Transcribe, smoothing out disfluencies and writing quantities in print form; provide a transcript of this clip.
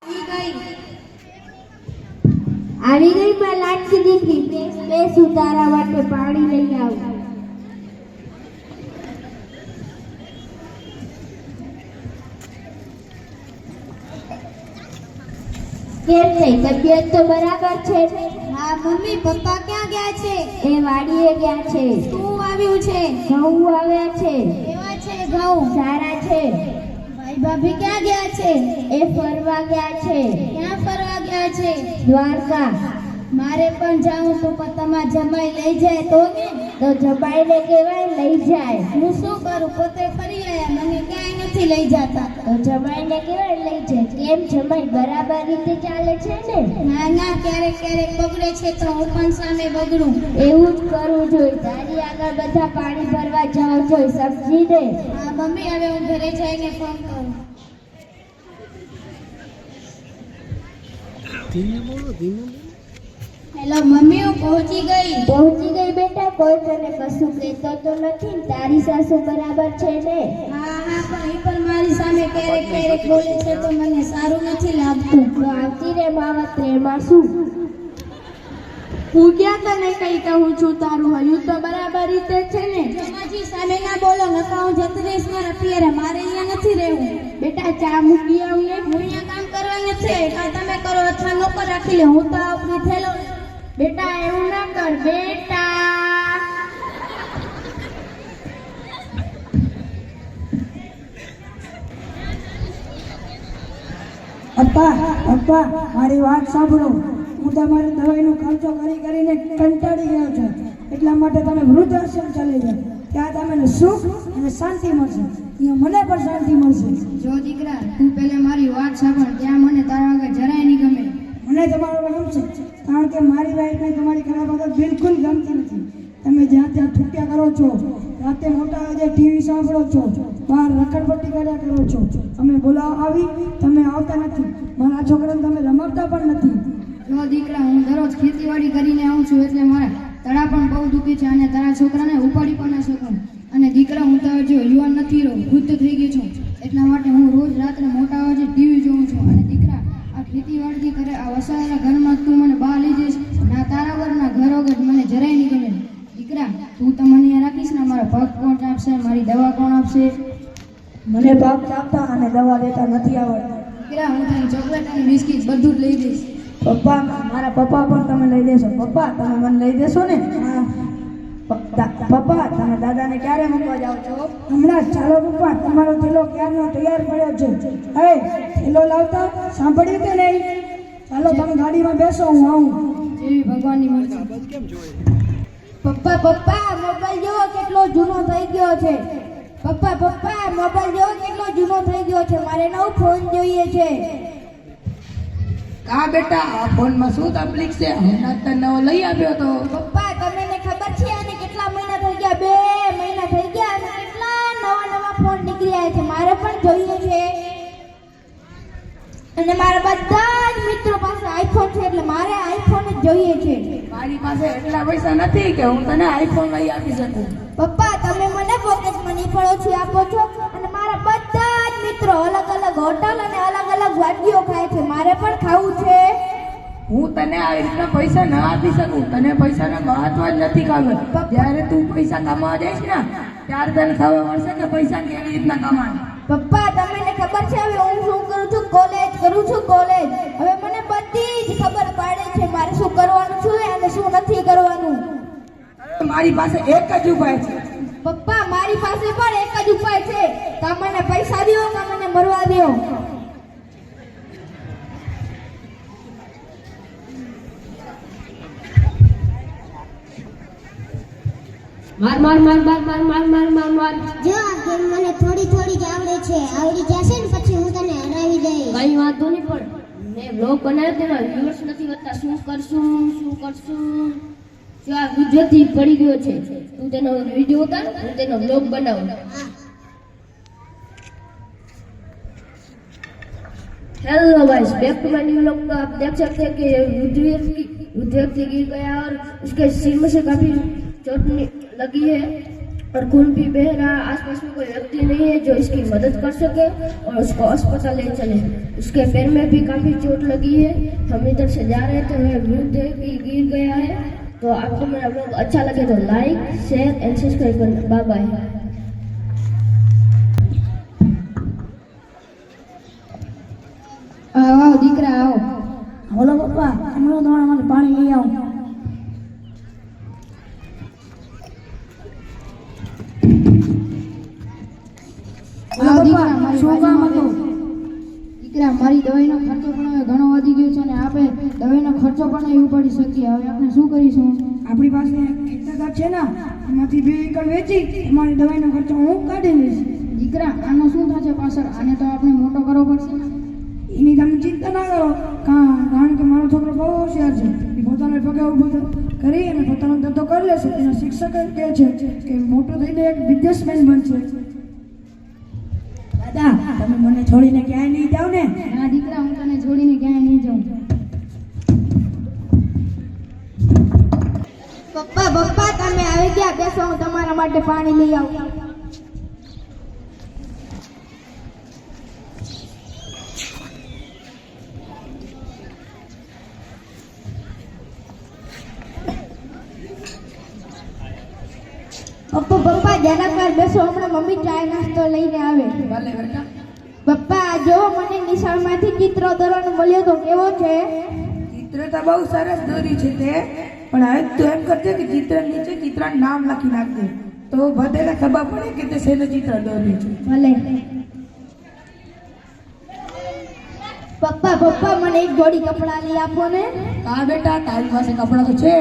આવી ગઈ પણ લાડકી દીકરી બેસ ઉતારા માટે પાણી લઈ આવ. કેમ થઈ તબિયત તો બરાબર છે? હા મમ્મી, પપ્પા ક્યાં ગયા છે? એ વાડીએ ગયા છે. શું આવ્યું છે? ઘઉં આવ્યા છે. કેવા છે ઘઉં? સારા છે. ભાઈ ભાભી ક્યાં ગયા છે? એ ફરવા ગયા છે. ક્યાં ફરવા ગયા છે? દ્વારકા. મારે પણ જાઉં તો પણ તમારા જમાઈ લઈ જાય તો ને? તો જમાઈને કહેવાય લઈ જાય. હું શું કરું? પોતે ફરી આવ્યા, મને ક્યાંય નથી લઈ જતા. તો જમાઈને કહેવાય લઈ જાય. કેમ જમાઈ બરાબર રીતે ચાલે છે ને? ના ના, ક્યારેક ક્યારેક બગડે છે તો હું પણ સામે બગડું. એવું જ કરવું જોઈએ. તારી આગળ બધા પાણી ભરવા જાવ જોઈએ, સમજી દે. હા મમ્મી, હવે હું ઘરે જઈને ફોન કરું. હેલો મમ્મી, હું પહોંચી ગઈ. પહોંચી ગઈ બેટા? કોઈ તને કશું કહેતો તો નથી ને? તારી સાસુ બરાબર છે ને? હા હા, પણ એ પણ મારી સામે ક્યારેક ક્યારેક બોલે છે તો મને સારું નથી લાગતું. તો આવતી રે માવતરે, એમાં શું? હું ક્યાં તને કઈ કહું છું? તારું હયું તો બરાબર રીતે છે ને? જમાજી સામે ના બોલો, નકા હું જતી રહીશ મારા પિયરે. મારે અહીંયા નથી રહેવું. બેટા ચા મૂકી આવ ને. હું અહીંયા કામ કરવાની છે, કાં તમે કરો અથવા નોકર રાખી લે. હું તો આપણી થેલો. બેટા એવું ના કર બેટા. પપ્પા મારી વાત સાંભળો. હું તમારી દવાઈનો ખર્ચો કરીને કંટાળી ગયો છું. એટલા માટે તમે વૃદ્ધાશ્રમ ચલી જાઓ. ત્યાં તમને સુખ અને શાંતિ મળશે. ત્યાં મને પણ શાંતિ મળશે. જો દીકરા, તું પહેલા મારી વાત સાંભળ. ત્યાં મને તારા વગર જરાય નહીં ગમે. મને તમારો ગમશે, કારણ કે મારી વાઈફને તમારી ખરાબ આદત બિલકુલ ગમતી નથી. તમે જ્યાં ત્યાં થૂક્યા કરો છો, રાતે મોટા અવાજે ટીવી સાંભળો છો, બહાર રખડપટ્ટી કર્યા કરો છો. અમે બોલાવવા આવી, તમે આવતા નથી. મારા છોકરાને તમે રમાડતા પણ નથી. જો દીકરા, હું દરરોજ ખેતીવાડી કરીને આવું છું, એટલે મારા તળા પણ બહુ દુખી છે અને તારા છોકરાને ઉપાડી પણ ના શકું. અને દીકરા, હું તો જો યુવાન નથી રહ્યો, વૃદ્ધ થઈ ગયો છું. એટલા માટે હું રોજ રાત્રે મોટા અવાજે ટીવી જોઉં છું. અને દીકરા, આ ખેતીવાડી કરે આ વસાવેલા ઘરમાં તું મને બહાર લઈ જઈશ ના? તારા વગર ના ઘર વગર મને જરાય નહીં ગમે. દીકરા, તું તો મને અહીંયા રાખીશ ને? મારા પગ કોણ આપશે? મારી દવા કોણ આપશે? મને પગ ચાપતા અને દવા દેતા નથી આવડતું. દીકરા, હું તને ચોકલેટ અને બિસ્કિટ બધું જ લઈ દઈશ. પપ્પા, મારા પપ્પા પણ તમે લઈ દેશો? પપ્પા, તમે મને લઈ દેશો ને? પપ્પા, તમે દાદાને ક્યારે મૂકવા જાઓ છો? હમણાં. ચાલો પપ્પા, તમારો થેલો ક્યારનો તૈયાર પડ્યો છે. હે, થેલો લાવતા સાંભળ્યું કે નહીં? ચાલો તમે ગાડીમાં બેસો, હું આવું. જેવી ભગવાનની મરજી. પપ્પા મોબાઈલ જોવો કેટલો જૂનો થઈ ગયો છે. પપ્પા મોબાઈલ જોવો કેટલો જૂનો થઈ ગયો છે. મારે નવો ફોન જોઈએ છે. કા બેટા, આ ફોનમાં શું તકલીફ છે? હમણાં તો નવો લઈ આવ્યો તો. પપ્પા, તમને ખબર છે આને કેટલા મહિના થઈ ગયા? 2 મહિના થઈ ગયા અને કેટલા નવા ફોન નીકળી આવ્યા છે. મારે પણ જોઈએ છે. અને મારા બધા જ મિત્રો પાસે આઈફોન છે, એટલે મારે આઈફોન જ જોઈએ છે. મારી પાસે એટલા પૈસા નથી કે હું તને આઈફોન લઈ આપી શકું. પપ્પા, તમે મને પોકેટ મની પણ ઓછી આપો છો અને મારા બધા જ મિત્રો અલગ અલગ હોટલ અને અલગ અલગ વાનગીઓ ખાય છે. મારે પણ ખાવું છે. હું તને આવી રીતના પૈસા ન આપી શકું. તને પૈસાનો મહત્વ જ નથી ખબર. જ્યારે તું પૈસા કમાવા જઈશ ને, ત્યારે તને ખબર પડશે કે પૈસા કેવી રીતના કમાય. પપ્પા, તમને ખબર છે હવે હું શું કરું છું? કોલેજ કરું છું, કોલેજ. હવે મને બધી જ ખબર પડે છે મારે શું કરવાનું છે અને શું નથી કરવાનું. મારી પાસે એક જ ઉપાય છે. પપ્પા, મારી પાસે પણ એક જ ઉપાય છે. કાં મને પૈસા દો કાં મને મરવા દો. માર. જો આ ગેમ મને થોડી જ આવડે છે. આવડી જશે ને પછી હું તને હરાવી દઈશ. કઈ વાંધો નહીં, પણ મેં બ્લોગ બનાવ્યો તેમાં વ્યુઅર્સ નથી વધતા. શું કરશું? જો આ ગુજરાતી પડી ગયો છે, તું તેનો વિડીયો ઉતાર, હું તેનો બ્લોગ બનાવું. Hello guys, back to my new vlog. तो आप देख सकते हैं कि रुद्र व्यक्ति गिर गया और उसके सिर में से काफी चोट लगी है। और खून भी बह रहा, आसपास में कोई व्यक्ति नहीं है जो इसकी मदद कर सके और उसको अस्पताल ले चले। उसके पैर में भी काफी चोट लगी है। हम इधर से जा रहे थे, वह वृद्ध गिर गया है। तो आपको मेरा ब्लॉग अच्छा लगे तो लाइक, शेयर एंड सब्सक्राइब करना। Bye bye. આવો દીકરા આવો. બોલો પપ્પા, હમણાં તમારા માટે પાણી લઈ આવું. બોલો પપ્પા, શું કામ હતું? દીકરા મારી દવાઈનો ખર્ચો પણ હવે ઘણો વધી ગયો છે અને આપણે દવાઈનો ખર્ચો પણ નહીં ઉપાડી શકીએ. હવે આપણે શું કરીશું? આપણી પાસે ખેતરગાર છે ને, એમાંથી 2 એકર વેચી તમારી દવાઈનો ખર્ચો હું કાઢી લઈશ. દીકરા આનો શું થશે પાછળ? આને તો આપણે મોટો કરવો પડશે ને. એની તમે ચિંતા ના કરો. કારણ કે મારો છોકરો બહુ હોશિયાર છે. એ પોતાના પગે ઊભો કરી અને પોતાનો ધંધો કરી લેશે. એના શિક્ષક કહે છે કે મોટો થઈને એક બિઝનેસમેન બનશે. દાદા, તમે મને છોડીને ક્યાંય નહીં જાઓ ને? ના દીકરા, હું તને છોડીને ક્યાંય નહીં જાઉં. પપ્પા તમે આવી ગયા, બેસો, હું તમારા માટે પાણી લઈ આવું. પપ્પા જરાક વાર બેસો, હમણાં મમ્મી ચાય નાસ્તો લઈને આવે. ભલે બેટા. પપ્પા જો મને નિશાળમાંથી ચિત્ર દોરવાનું મળ્યો તો કેવો છે? ચિત્ર તો બહુ સરસ દોરી છે તે, પણ હવે તું એમ કરજે કે ચિત્ર નીચે ચિત્રનું નામ લખી નાખજે, તો બધાને ખબર પડે કે તે શેનું ચિત્ર દોર્યું છે. ભલે. પપ્પા મને એક જોડી કપડાં લઈ આપો ને. હા બેટા, તારી પાસે કપડાં તો છે.